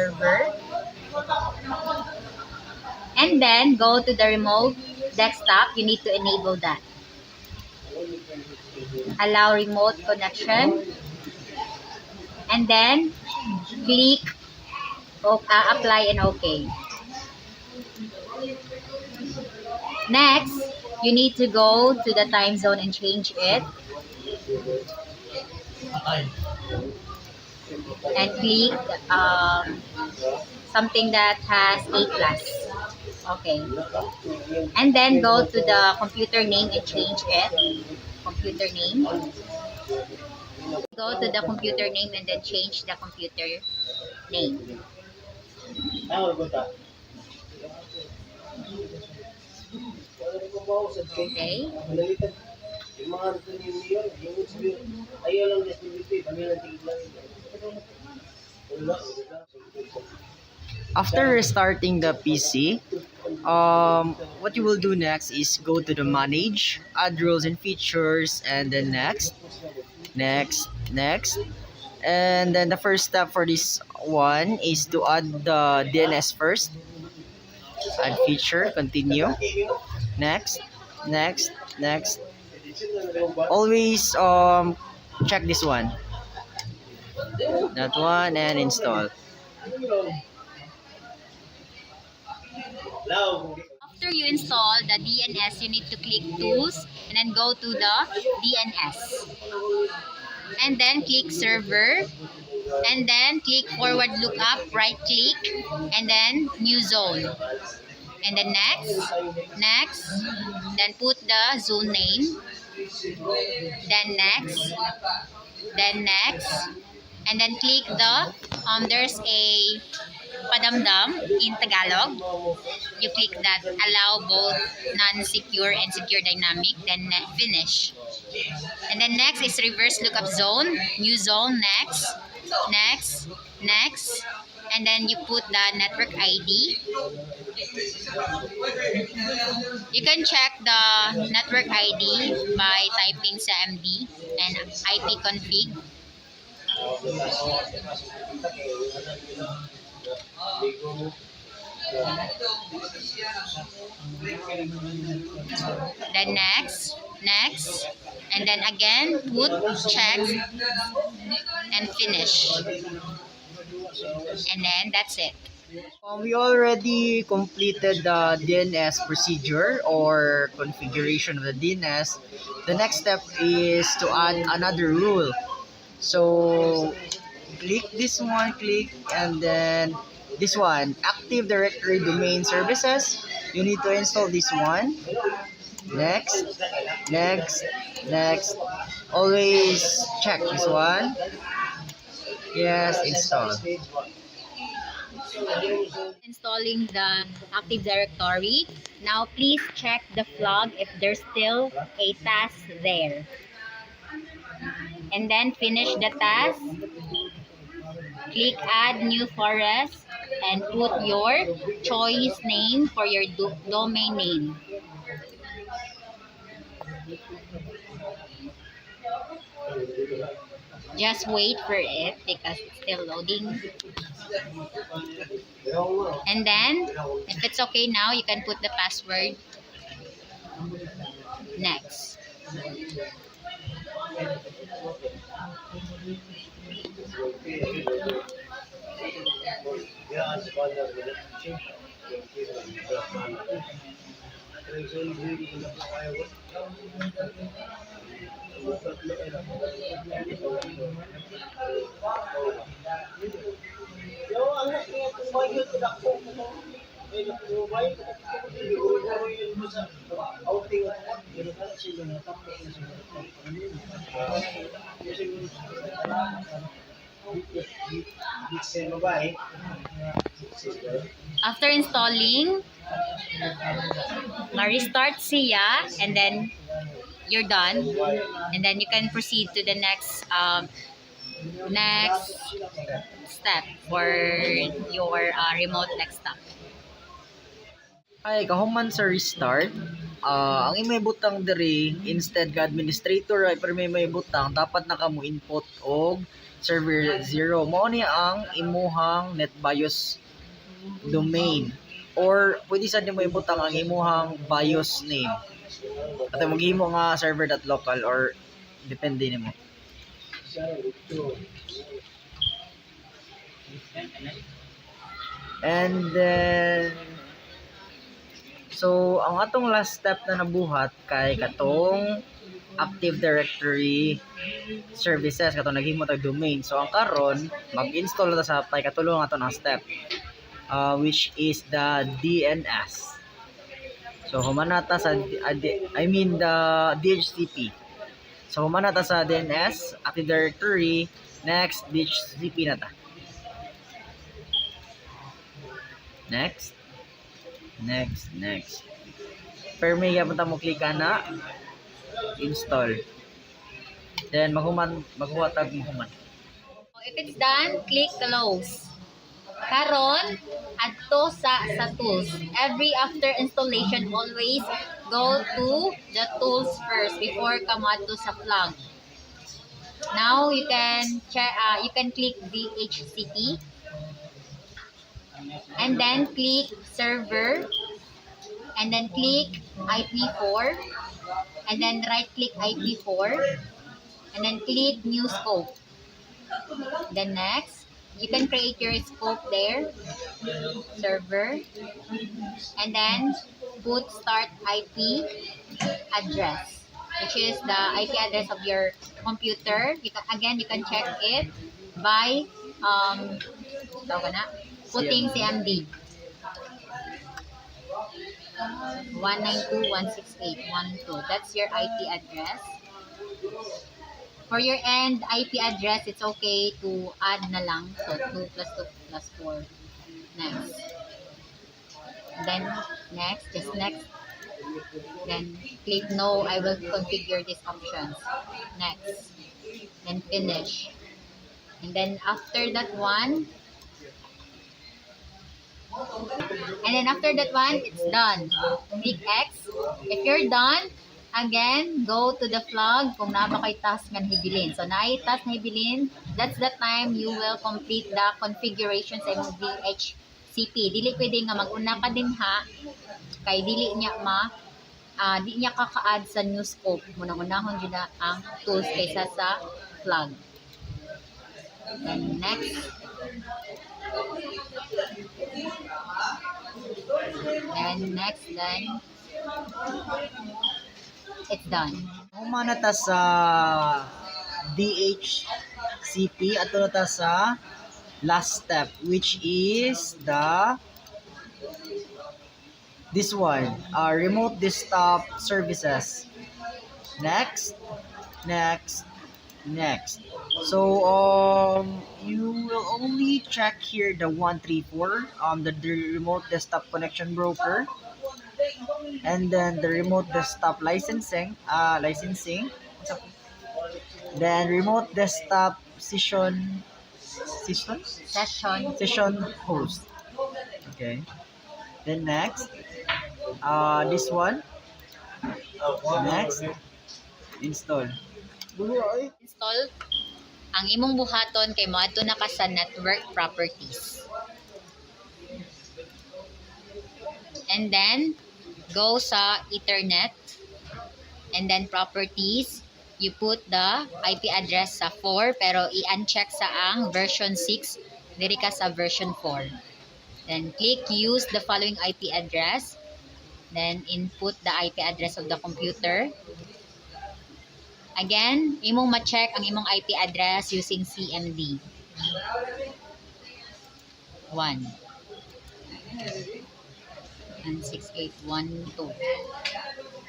server. And then go to the remote desktop. You need to enable that. Allow remote connection. And then click apply and OK. Next, you need to go to the time zone and change it. And click something that has A+. Okay. And then go to the computer name and change it. Computer name. Go to the computer name and then change the computer name. Okay. After restarting the PC, what you will do next is go to the manage, add rules and features, and then next, and then the first step for this one is to add the DNS first. Add feature, continue, next. Always check this one, that one, and install. After you install the DNS, you need to click Tools and then go to the DNS. And then click Server. And then click Forward Lookup, right click, and then New Zone. And then next, then put the zone name, then next, and then click the, there's a padamdam in Tagalog. You click that, allow both non-secure and secure dynamic, then finish. And then next is reverse lookup zone, new zone, next, and then you put the network ID. You can check the network ID by typing CMD and IP config. Then next, and then again put check and finish. And then that's it. We already completed the DNS procedure or configuration of the DNS. The next step is to add another rule. So click this one, and then this one, Active Directory Domain Services. You need to install this one. Next. Always check this one. Yes, install. Installing the Active Directory. Now please check the flag if there's still a task there. And then finish the task. Click Add New Forest and put your choice name for your domain name. Just wait for it because it's still loading. And then, if it's okay now, you can put the password. Next. After installing, restart siya, and then you're done. And then you can proceed to the next step for your remote desktop. Ay, kahuman sa restart, ang imay butang diri instead ka administrator ay pero may butang dapat naka mo input og server 0 mao ni ang imuhang NetBIOS domain, or pwede sad nimo ibutang ang imuhang BIOS name at maghimo nga server.local or depende nimo. And then, so ang atong last step na nabuhat kay katong Active Directory services, katong naghimo tag domain. So ang karon mag-install na ta sa katulong ato ng step, which is the DNS. So humana ta sa the DHCP. So humana ta sa DNS, Active Directory, next DHCP na ta. Next. Permi gyapon ta mo click na install. Then maghuwatag mahuman. If it's done, click close. Karon, adto sa tools. Every after installation, always go to the tools first before come to sa plug. Now you can click DHCP and then click server and then click IP4 and then right click IP4 and then click new scope. Then next, you can create your scope there, server, and then put start IP address, which is the IP address of your computer. You can check it by putting CMD 192.168.1.2. That's your IP address. For your end IP address, it's okay to add na lang. So 2 plus 2 plus 4. Next. Then next, just next. Then click no, I will configure these options. Next. Then finish. And then after that one, it's done. Click X. If you're done, again, go to the plug kung na ba kay task nga hibilin. So, na task na hibilin, that's the time you will complete the configuration sa imong DHCP. Dili pwede nga mag-una ka din ha, kay dili niya di niya kaka-add sa new scope. Munang-unahon dyan na ang tools kaysa sa plug. Then next. And next, then it's done. Humana ta sa DHCP at na ta sa last step, which is this one, remote desktop services. Next. So you will only check here the 134, the remote desktop connection broker, and then the remote desktop licensing, then remote desktop session host. Okay. Then next, this one. Next, install. Ang imong buhaton kay moadto na ka sa network properties. And then go sa Ethernet and then properties, you put the IP address sa 4 pero i-uncheck sa ang version 6, diri ka sa version 4. Then click use the following IP address. Then input the IP address of the computer. Again, imong ma-check ang imong IP address using CMD. 168.1.2.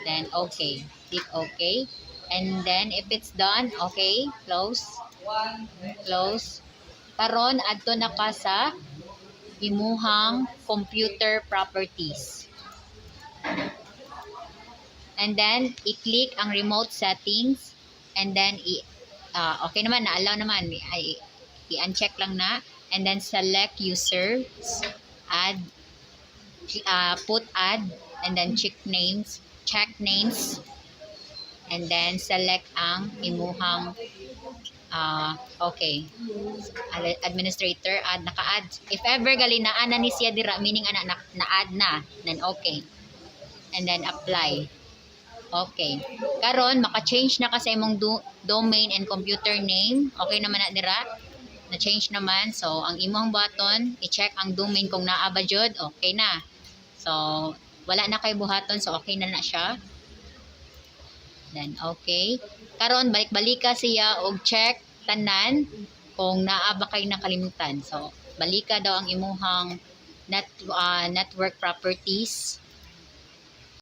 Then okay. Click okay. And then if it's done, okay, close. Karon adto na ka sa imuhang computer properties. And then i-click ang remote settings and then okay naman, na-allow naman, i-uncheck lang na, and then select users, add, put add, and then check names, and then select ang imuhang Okay. Administrator, add, naka-add. If ever gali na ana ni siya dira, meaning ana na-add na, then okay. And then apply. Okay. Karon maka-change na kasi imong domain and computer name. Okay naman na dira. Na-change naman. So, ang imong button, i-check ang domain kung naa ba jud. Okay na. So, wala na kay buhaton. So, okay na na siya. Then, okay. Karon balik-balika siya og check tanan kung naa ba kay nakalimutan. So, balika daw ang imuhang network properties.